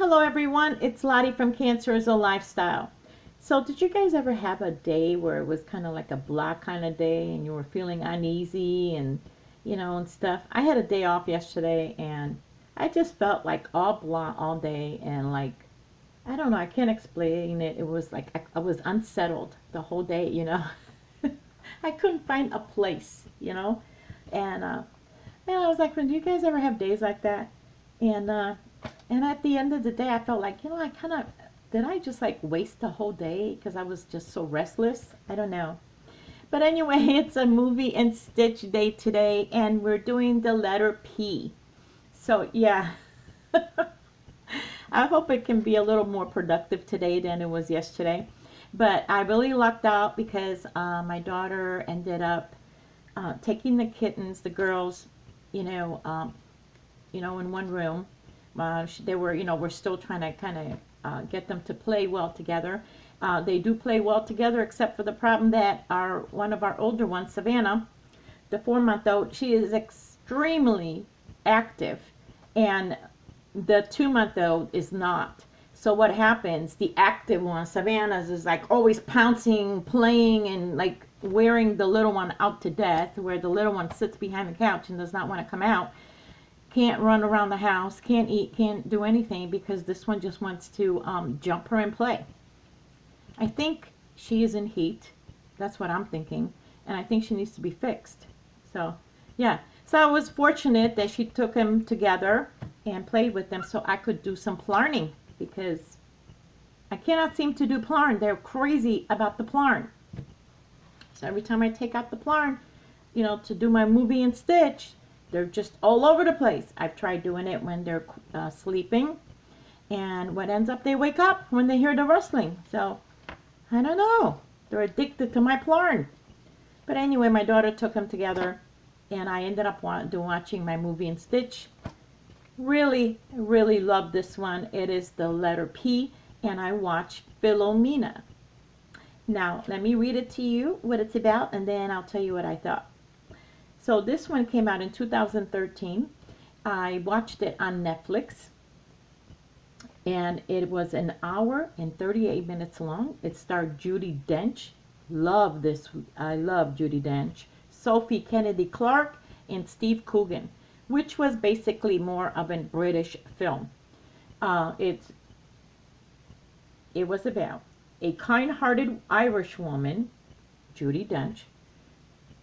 Hello everyone, it's Lottie from Cancer is a Lifestyle. So did you guys ever have a day where it was kind of like a block kind of day and you were feeling uneasy and and stuff? I had a day off yesterday and I just felt like all blah all day and like I don't know, I can't explain it. It was like I was unsettled the whole day. I couldn't find a place. And I was like, "When do you guys ever have days like that?" And at the end of the day, I felt like, I kind of, did I just like waste the whole day because I was just so restless? I don't know. But anyway, it's a movie and stitch day today, and we're doing the letter P. So yeah, I hope it can be a little more productive today than it was yesterday. But I really lucked out because my daughter ended up taking the kittens, the girls, in one room. They were, we're still trying to kind of get them to play well together. They do play well together, except for the problem that one of our older ones, Savannah, the 4-month-old, she is extremely active, and the 2-month-old is not. So what happens? The active one, Savannah's, is like always pouncing, playing, and like wearing the little one out to death, where the little one sits behind the couch and does not want to come out. Can't run around the house, can't eat, can't do anything because this one just wants to jump her and play. I think she is in heat. That's what I'm thinking. And I think she needs to be fixed. So, yeah. So I was fortunate that she took them together and played with them so I could do some plarning because I cannot seem to do plarn. They're crazy about the plarn. So every time I take out the plarn, to do my movie and stitch, they're just all over the place. I've tried doing it when they're sleeping, and what ends up, they wake up when they hear the rustling. So, I don't know. They're addicted to my plarn. But anyway, my daughter took them together, and I ended up watching my movie and stitch. Really, really love this one. It is the letter P, and I watched Philomena. Now, let me read it to you, what it's about, and then I'll tell you what I thought. So this one came out in 2013. I watched it on Netflix, and it was an hour and 38 minutes long. It starred Judi Dench. I love Judi Dench. Sophie Kennedy-Clark and Steve Coogan, which was basically more of a British film. It was about a kind-hearted Irish woman, Judi Dench,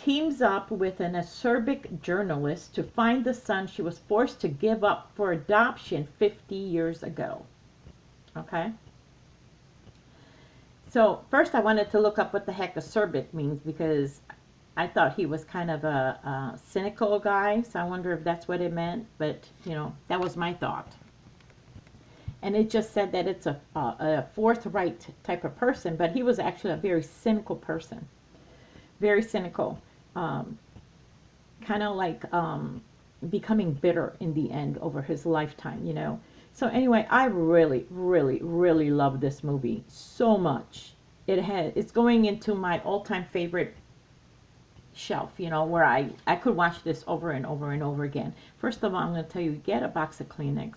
teams up with an acerbic journalist to find the son she was forced to give up for adoption 50 years ago. Okay? So first I wanted to look up what the heck acerbic means because I thought he was kind of a cynical guy, so I wonder if that's what it meant, but that was my thought. And it just said that it's a forthright type of person, but he was actually a very cynical person. Very cynical. Kind of like becoming bitter in the end over his lifetime. So anyway, I really, really, really love this movie so much. It's going into my all-time favorite shelf, where I could watch this over and over and over again. First of all, I'm going to tell you, get a box of Kleenex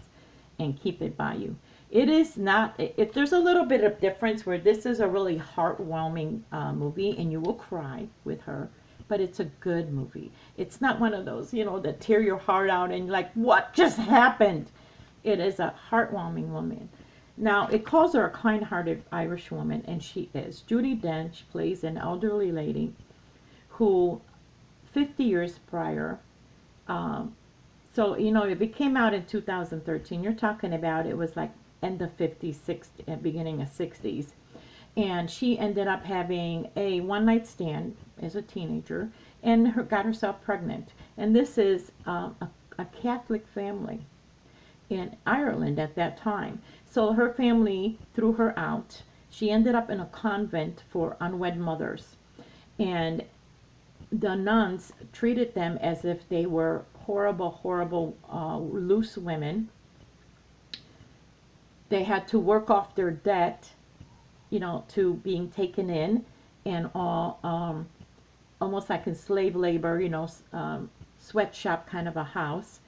and keep it by you. It is not, there's a little bit of difference where this is a really heartwarming movie and you will cry with her, but it's a good movie. It's not one of those, that tear your heart out and you're like, what just happened? It is a heartwarming woman. Now, it calls her a kind-hearted Irish woman, and she is. Judi Dench plays an elderly lady who, 50 years prior, so, if it came out in 2013, you're talking about it was like end of 50s, 60s, beginning of 60s. And she ended up having a one-night stand as a teenager and got herself pregnant. And this is a Catholic family in Ireland at that time. So her family threw her out. She ended up in a convent for unwed mothers. And the nuns treated them as if they were horrible, horrible, loose women. They had to work off their debt, to being taken in and all, almost like in slave labor, sweatshop kind of a house.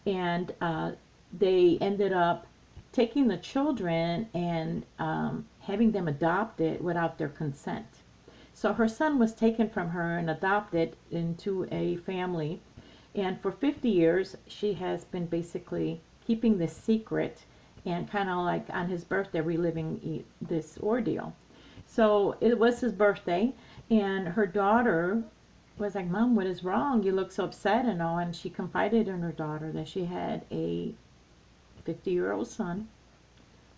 And they ended up taking the children and having them adopted without their consent. So her son was taken from her and adopted into a family. And for 50 years, she has been basically keeping this secret and kind of like on his birthday reliving this ordeal. So it was his birthday, and her daughter was like, "Mom, what is wrong? You look so upset," and all. And she confided in her daughter that she had a 50-year-old son,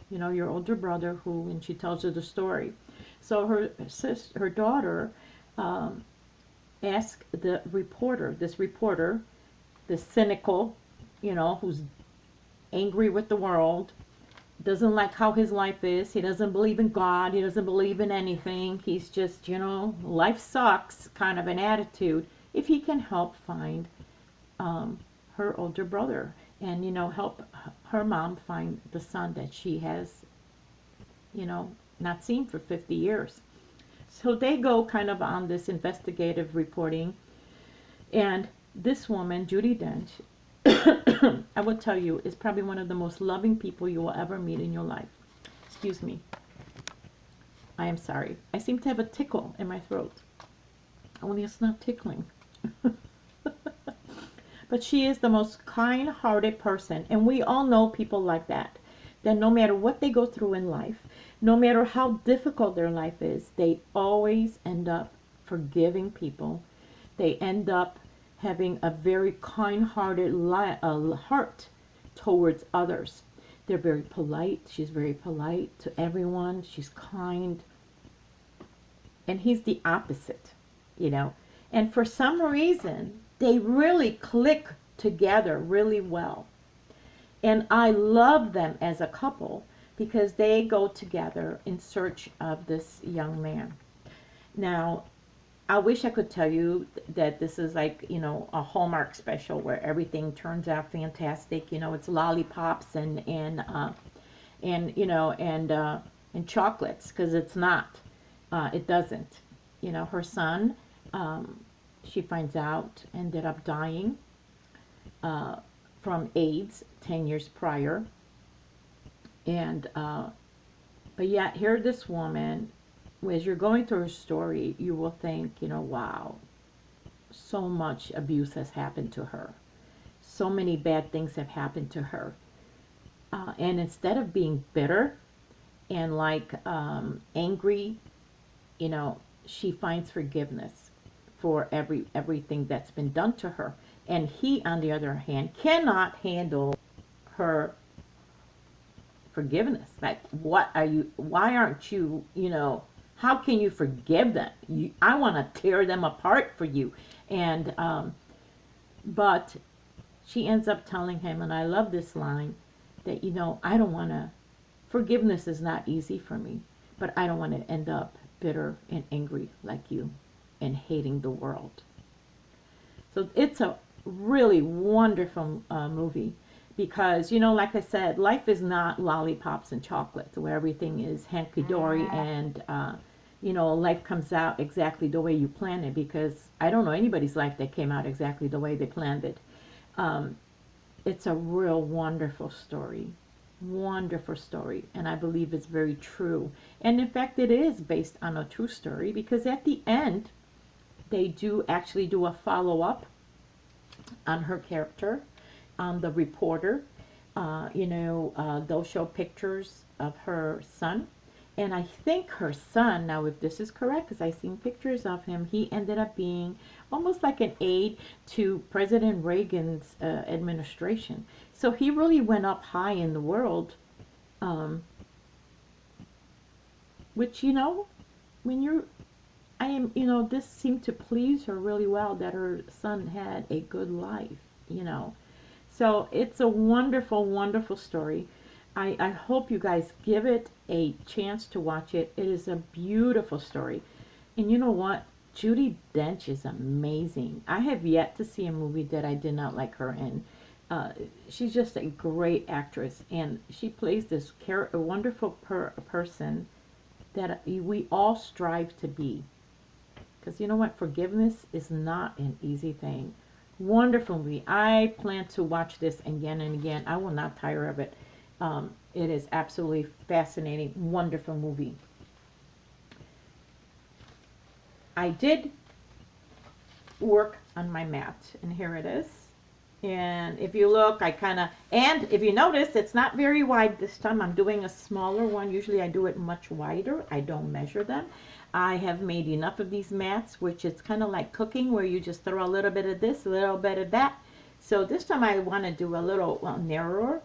you know, your older brother, who, and she tells her the story. So her daughter asked the reporter, this cynical, you know, who's angry with the world, doesn't like how his life is. He doesn't believe in God. He doesn't believe in anything. He's just, you know, life sucks kind of an attitude. If he can help find her older brother and, you know, help her mom find the son that she has, you know, not seen for 50 years. So they go kind of on this investigative reporting. And this woman, Judi Dench, I will tell you, is probably one of the most loving people you will ever meet in your life. Excuse me. I am sorry. I seem to have a tickle in my throat. Only it's not tickling. But she is the most kind-hearted person. And we all know people like that. That no matter what they go through in life, no matter how difficult their life is, they always end up forgiving people. They end up having a very kind-hearted heart towards others. They're very polite. She's very polite to everyone. She's kind. And he's the opposite, you know. And for some reason, they really click together really well. And I love them as a couple because they go together in search of this young man. Now, I wish I could tell you that this is like, you know, a Hallmark special where everything turns out fantastic. You know, it's lollipops and you know, and chocolates, because it's not. It doesn't. You know, her son, she finds out, ended up dying from AIDS 10 years prior. And but yet here this woman, as you're going through her story, you will think, you know, wow, so much abuse has happened to her. So many bad things have happened to her. And instead of being bitter and like angry, you know, she finds forgiveness for everything that's been done to her. And he, on the other hand, cannot handle her forgiveness. Like, why aren't you, you know, how can you forgive them? I want to tear them apart for you. And, but she ends up telling him, and I love this line, that, you know, I don't want to, forgiveness is not easy for me, but I don't want to end up bitter and angry like you and hating the world. So it's a really wonderful movie. Because, you know, like I said, life is not lollipops and chocolates where everything is hanky-dory and, you know, life comes out exactly the way you planned it, because I don't know anybody's life that came out exactly the way they planned it. It's a real wonderful story. Wonderful story. And I believe it's very true. And in fact, it is based on a true story, because at the end, they do actually do a follow-up on her character. The reporter, you know, they'll show pictures of her son. And I think her son, now if this is correct, because I've seen pictures of him, he ended up being almost like an aide to President Reagan's administration. So he really went up high in the world, which, you know, when you're, you know, this seemed to please her really well, that her son had a good life, you know. So it's a wonderful, wonderful story. I hope you guys give it a chance to watch it. It is a beautiful story. And you know what? Judi Dench is amazing. I have yet to see a movie that I did not like her in. She's just a great actress. And she plays this a wonderful person that we all strive to be. Because you know what? Forgiveness is not an easy thing. Wonderful movie. I plan to watch this again and again. I will not tire of it. It is absolutely fascinating, wonderful movie. I did work on my mat, and here it is. And if you look, and if you notice, it's not very wide this time. I'm doing a smaller one. Usually I do it much wider. I don't measure them. I have made enough of these mats, which it's kind of like cooking, where you just throw a little bit of this, a little bit of that. So this time I want to do a little, well, narrower.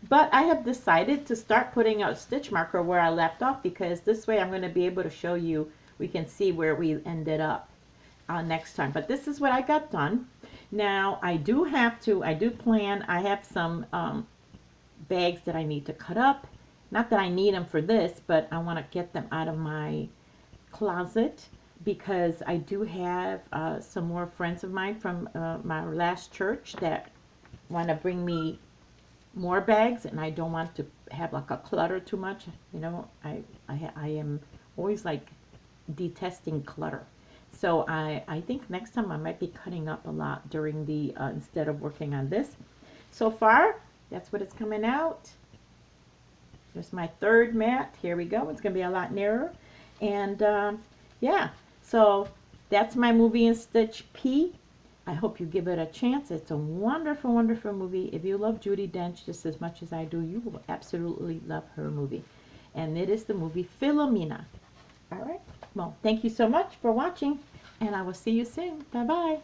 But I have decided to start putting a stitch marker where I left off, because this way I'm going to be able to show you, we can see where we ended up next time. But this is what I got done. Now I do plan, I have some bags that I need to cut up. Not that I need them for this, but I want to get them out of my closet, because I do have some more friends of mine from my last church that want to bring me more bags, and I don't want to have like a clutter too much. You know, I am always like detesting clutter. So I think next time I might be cutting up a lot during the instead of working on this. So far, that's what it's coming out. There's my third mat. Here we go. It's gonna be a lot nearer. And yeah, so that's my movie in Stitch P. I hope you give it a chance. It's a wonderful, wonderful movie. If you love Judi Dench just as much as I do, you will absolutely love her movie. And it is the movie Philomena. All right. Well, thank you so much for watching, and I will see you soon. Bye-bye.